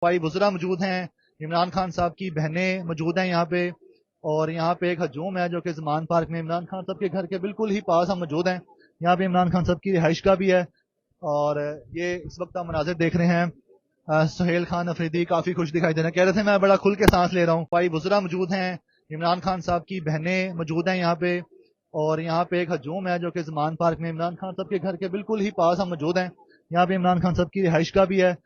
भाई बुज़रा मौजूद हैं, इमरान खान साहब की बहनें मौजूद हैं यहाँ पे, और यहाँ पे एक हजूम है जो कि ज़मान पार्क में इमरान खान साहब के घर के बिल्कुल ही पास हम मौजूद हैं। यहाँ पे इमरान खान साहब की रिहाइश का भी है, और ये इस वक्त हम मनाज़िर देख रहे हैं। सुहेल खान अफरीदी काफी खुश दिखाई दे रहे हैं, कह रहे थे मैं बड़ा खुल के सांस ले रहा हूँ। भाई बुज़रा मौजूद हैं, इमरान खान साहब की बहनें मौजूद हैं यहाँ पे, और यहाँ पे एक हजूम है जो कि ज़मान पार्क में इमरान खान साहब के घर के बिल्कुल ही पास हम मौजूद हैं। यहाँ पे इमरान खान साहब की रिहाइश का भी है,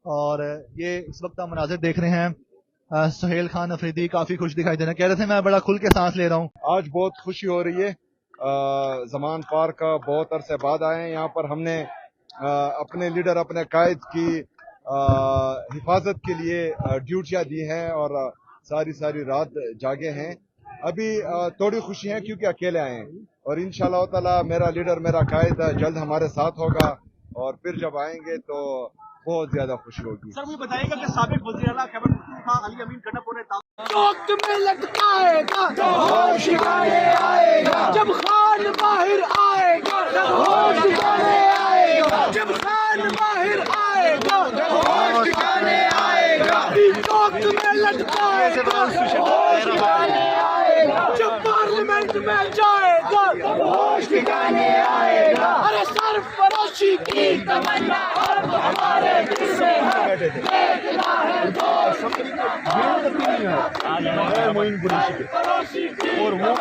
और ये इस वक्त हम मनाज़िर देख रहे हैं। सुहेल खान अफरीदी काफी खुश दिखाई दे रहे हैं, कह रहे थे मैं बड़ा खुल के सांस ले रहा हूँ। आज बहुत खुशी हो रही है। ज़मान पार्क का बहुत अरसे बाद आए हैं यहाँ पर। हमने अपने लीडर, अपने कायद की हिफाजत के लिए ड्यूटियां दी हैं और सारी रात जागे हैं। अभी थोड़ी खुशी है क्योंकि अकेले आए हैं, और इंशाअल्लाह ताला मेरा लीडर, मेरा कायद जल्द हमारे साथ होगा, और फिर जब आएंगे तो बहुत ज्यादा खुशी होगी। सर मुझे बताइएगा कि साबिक वज़ीर आला खैबर पख्तूनख्वा अली अमीन गंडापुर ने चौक में लटकाएगा तो होश ठिकाने आएगा, जब खान माहिर आएगा तो होश ठिकाने आएगा, जब खान माहिर आएगा तो होश ठिकाने आएगा, चौक में लटकाएगा तो होश ठिकाने आएगा, जब पार्लियामेंट में जाएगा तो होश ठिकाने आएगा। अरे सरफरोशी की तमन्ना अब हमारे दिल में है, देखना है तो और वो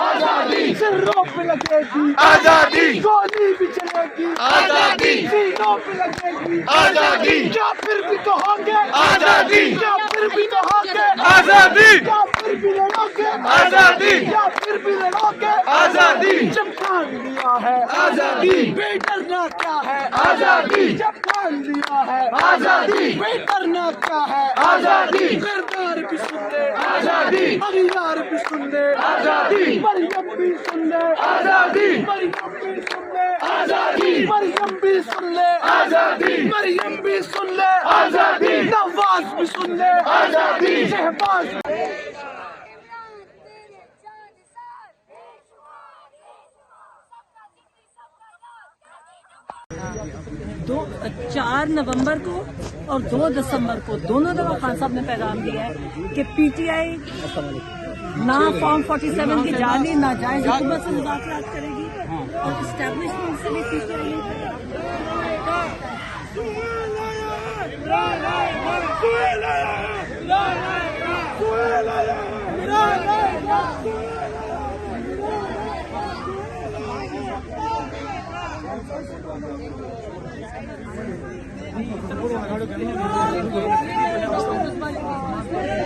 आजादी सिरों पे लगेगी, आजादी गोली भी चलेगी, आजादी सीनों पे लगेगी, आजादी क्या फिर भी तो होंगे आजादी, क्या फिर भी तो होंगे आजादी, क्या फिर भी लड़ोगे आजादी, क्या फिर भी लड़ोगे आजादी, जब ठान लिया है आजादी, बेडरना क्या है आजादी, जब ठान लिया है आजादी, बेडरना क्या है आजादी, किरदार भी सुन ले आजादी, अखियार भी सुन ले आजादी, मरियम भी सुन ले आजादी, मरियम भी सुन ले आजादी, मरियम भी सुन ले आजादी, मरियम भी सुन ले आजादी, नवाज भी सुन ले आजादी, शहबाज दो 4 नवंबर को और 2 दिसंबर को दोनों दफा खान साहब ने पैगाम दिया है कि पीटीआई ना फॉर्म 47 की जाली नाजायज हुकूमत से मुज़ाकरात करेगी और इस्टेब्लिशमेंट से भी पीटीआई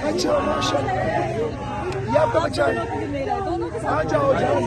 अच्छा माशाल्लाह ये आपका बच्चा है आ जाओ जाओ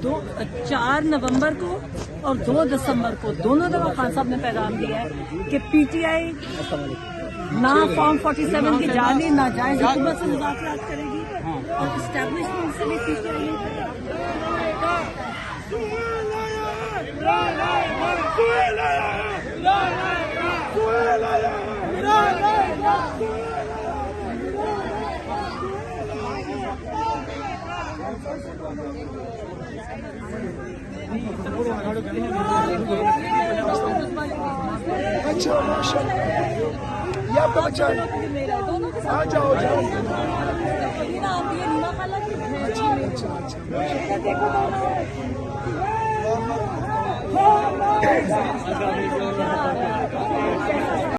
दो 4 नवंबर को और 2 दिसंबर को दोनों दफा खान साहब ने पैगाम दिया है कि पीटीआई ना फॉर्म 47 की जाली नाजायज हुकूमत से मुज़ाकरात करेगी और इस्टेब्लिशमेंट से भी पीटीआई अच्छा माशाल्लाह, ये आपका बच्चा है? आ जाओ जाओ। अच्छा अच्छा।